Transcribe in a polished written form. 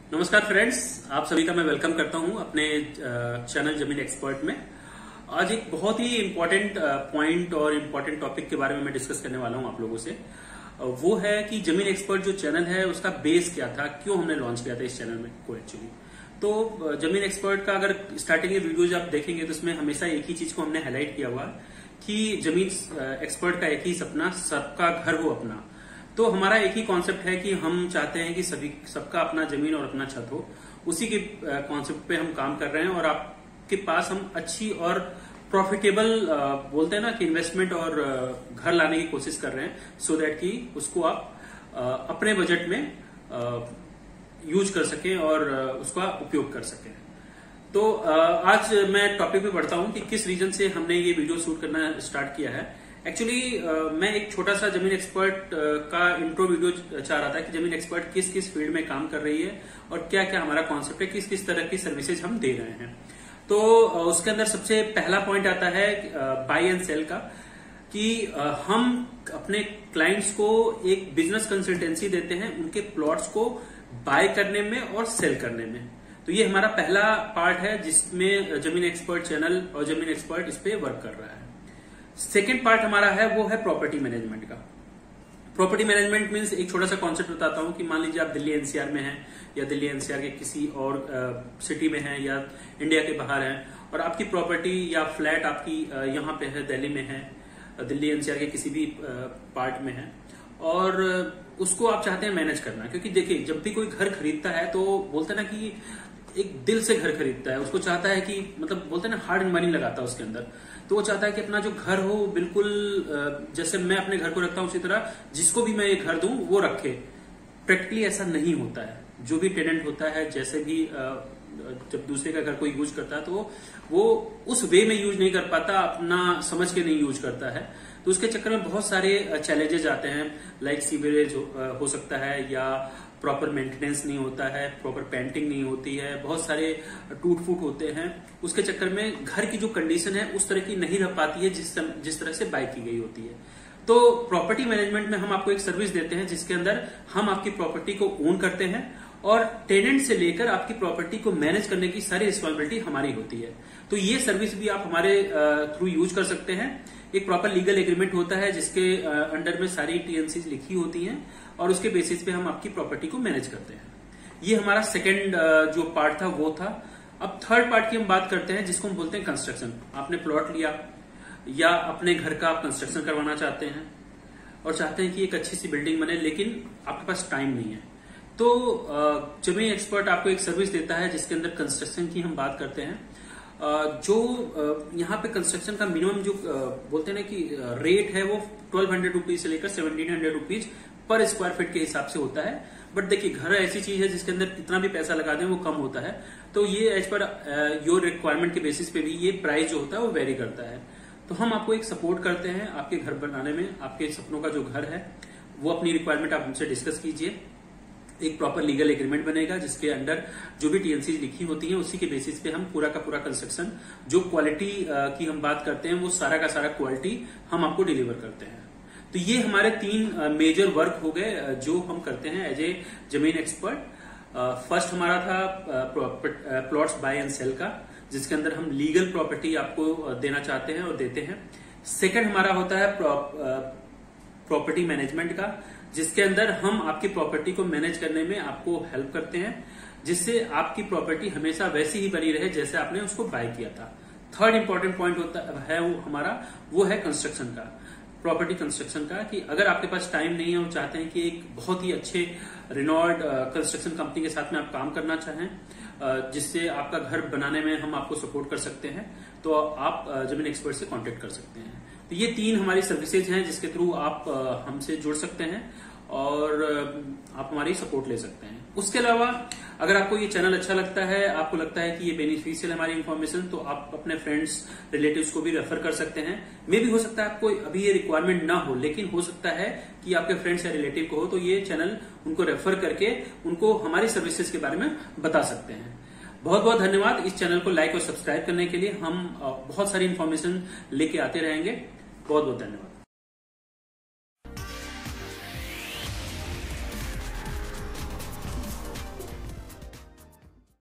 नमस्कार फ्रेंड्स, आप सभी का मैं वेलकम करता हूं अपने चैनल जमीन एक्सपर्ट में। आज एक बहुत ही इम्पोर्टेंट पॉइंट और इम्पोर्टेंट टॉपिक के बारे में मैं डिस्कस करने वाला हूं आप लोगों से। वो है कि जमीन एक्सपर्ट जो चैनल है उसका बेस क्या था, क्यों हमने लॉन्च किया था इस चैनल में को एक्चुअली। तो जमीन एक्सपर्ट का अगर स्टार्टिंग के वीडियोज आप देखेंगे तो उसमें हमेशा एक ही चीज को हमने हाईलाइट किया हुआ कि जमीन एक्सपर्ट का एक ही सपना, सबका घर हो अपना। तो हमारा एक ही कॉन्सेप्ट है कि हम चाहते हैं कि सबका अपना जमीन और अपना छत हो। उसी के कॉन्सेप्ट पे हम काम कर रहे हैं और आपके पास हम अच्छी और प्रॉफिटेबल बोलते हैं ना कि इन्वेस्टमेंट और घर लाने की कोशिश कर रहे हैं, सो दैट कि उसको आप अपने बजट में यूज कर सकें और उसका उपयोग कर सकें। तो आज मैं टॉपिक पे बढ़ता हूं कि किस रीजन से हमने ये वीडियो शूट करना स्टार्ट किया है। एक्चुअली मैं एक छोटा सा जमीन एक्सपर्ट का इंट्रो वीडियो चाह रहा था कि जमीन एक्सपर्ट किस किस फील्ड में काम कर रही है और क्या क्या हमारा कॉन्सेप्ट है, किस किस तरह की सर्विसेज हम दे रहे हैं। तो उसके अंदर सबसे पहला पॉइंट आता है बाय एंड सेल का, कि हम अपने क्लाइंट्स को एक बिजनेस कंसल्टेंसी देते हैं उनके प्लॉट्स को बाय करने में और सेल करने में। तो ये हमारा पहला पार्ट है जिसमें जमीन एक्सपर्ट चैनल और जमीन एक्सपर्ट इस पे वर्क कर रहा है। सेकेंड पार्ट हमारा है वो है प्रॉपर्टी मैनेजमेंट का। प्रॉपर्टी मैनेजमेंट मीन्स एक छोटा सा कॉन्सेप्ट बताता हूं कि मान लीजिए आप दिल्ली एनसीआर में हैं या दिल्ली एनसीआर के किसी और सिटी में हैं या इंडिया के बाहर हैं और आपकी प्रॉपर्टी या फ्लैट आपकी यहाँ पे है, दिल्ली में है, दिल्ली एनसीआर के किसी भी पार्ट में है और उसको आप चाहते हैं मैनेज करना। क्योंकि देखिए, जब भी कोई घर खरीदता है तो बोलते हैं ना कि एक दिल से घर खरीदता है, उसको चाहता है कि मतलब बोलते हैं ना हार्ड मनी लगाता है उसके अंदर। तो वो चाहता है कि अपना जो घर हो बिल्कुल जैसे मैं अपने घर को रखता हूं उसी तरह जिसको भी मैं ये घर दूं वो रखे। प्रैक्टिकली ऐसा नहीं होता है। जो भी टेनेंट होता है, जैसे भी जब दूसरे का घर कोई यूज करता है तो वो उस वे में यूज नहीं कर पाता, अपना समझ के नहीं यूज करता है। तो उसके चक्कर में बहुत सारे चैलेंजेस आते हैं, लाइक सीवरेज हो सकता है या प्रॉपर मेंटेनेंस नहीं होता है, प्रॉपर पेंटिंग नहीं होती है, बहुत सारे टूट फूट होते हैं। उसके चक्कर में घर की जो कंडीशन है उस तरह की नहीं रह पाती है जिस तरह से बाय की गई होती है। तो प्रॉपर्टी मैनेजमेंट में हम आपको एक सर्विस देते हैं जिसके अंदर हम आपकी प्रॉपर्टी को ओन करते हैं और टेनेंट से लेकर आपकी प्रॉपर्टी को मैनेज करने की सारी रिस्पॉन्सिबिलिटी हमारी होती है। तो ये सर्विस भी आप हमारे थ्रू यूज कर सकते हैं। एक प्रॉपर लीगल एग्रीमेंट होता है जिसके अंडर में सारी टीएनसीज लिखी होती हैं और उसके बेसिस पे हम आपकी प्रॉपर्टी को मैनेज करते हैं। ये हमारा सेकंड जो पार्ट था वो था। अब थर्ड पार्ट की हम बात करते हैं जिसको हम बोलते हैं कंस्ट्रक्शन। आपने प्लॉट लिया या अपने घर का आप कंस्ट्रक्शन करवाना चाहते हैं और चाहते हैं कि एक अच्छी सी बिल्डिंग बने, लेकिन आपके पास टाइम नहीं है। तो जमीन एक्सपर्ट आपको एक सर्विस देता है जिसके अंदर कंस्ट्रक्शन की हम बात करते हैं। जो यहाँ पे कंस्ट्रक्शन का मिनिमम जो बोलते हैं ना कि रेट है वो 1200 रुपीज से लेकर 1700 रुपीज पर स्क्वायर फीट के हिसाब से होता है। बट देखिए, घर ऐसी चीज है जिसके अंदर कितना भी पैसा लगा दें वो कम होता है। तो ये एज पर योर रिक्वायरमेंट के बेसिस पे भी ये प्राइस जो होता है वो वेरी करता है। तो हम आपको एक सपोर्ट करते हैं आपके घर बनाने में। आपके सपनों का जो घर है वो अपनी रिक्वायरमेंट आप हमसे डिस्कस कीजिए। एक प्रॉपर लीगल एग्रीमेंट बनेगा जिसके अंडर जो भी टीएनसी लिखी होती है उसी के बेसिस पे हम पूरा का पूरा कंस्ट्रक्शन, जो क्वालिटी की हम बात करते हैं वो सारा का सारा क्वालिटी हम आपको डिलीवर करते हैं। तो ये हमारे 3 मेजर वर्क हो गए जो हम करते हैं एज ए जमीन एक्सपर्ट। फर्स्ट हमारा था प्लॉट्स बाय एंड सेल का, जिसके अंदर हम लीगल प्रॉपर्टी आपको देना चाहते हैं और देते हैं। सेकंड हमारा होता है प्रॉपर्टी मैनेजमेंट का, जिसके अंदर हम आपकी प्रॉपर्टी को मैनेज करने में आपको हेल्प करते हैं, जिससे आपकी प्रॉपर्टी हमेशा वैसी ही बनी रहे जैसे आपने उसको बाय किया था। थर्ड इंपॉर्टेंट पॉइंट होता है वो हमारा वो है कंस्ट्रक्शन का, प्रॉपर्टी कंस्ट्रक्शन का, कि अगर आपके पास टाइम नहीं है और चाहते हैं कि एक बहुत ही अच्छे रिनॉल्ड कंस्ट्रक्शन कंपनी के साथ में आप काम करना चाहें जिससे आपका घर बनाने में हम आपको सपोर्ट कर सकते हैं, तो आप जमीन एक्सपर्ट से कांटेक्ट कर सकते हैं। तो ये 3 हमारी सर्विसेज हैं जिसके थ्रू आप हमसे जुड़ सकते हैं और आप हमारी सपोर्ट ले सकते हैं। उसके अलावा अगर आपको ये चैनल अच्छा लगता है, आपको लगता है कि ये बेनिफिशियल है हमारी इन्फॉर्मेशन, तो आप अपने फ्रेंड्स रिलेटिव्स को भी रेफर कर सकते हैं। मे भी हो सकता है आपको अभी ये रिक्वायरमेंट ना हो, लेकिन हो सकता है कि आपके फ्रेंड्स या रिलेटिव को हो, तो ये चैनल उनको रेफर करके उनको हमारी सर्विसेज के बारे में बता सकते हैं। बहुत बहुत धन्यवाद इस चैनल को लाइक और सब्सक्राइब करने के लिए। हम बहुत सारी इन्फॉर्मेशन लेके आते रहेंगे। बहुत बहुत धन्यवाद।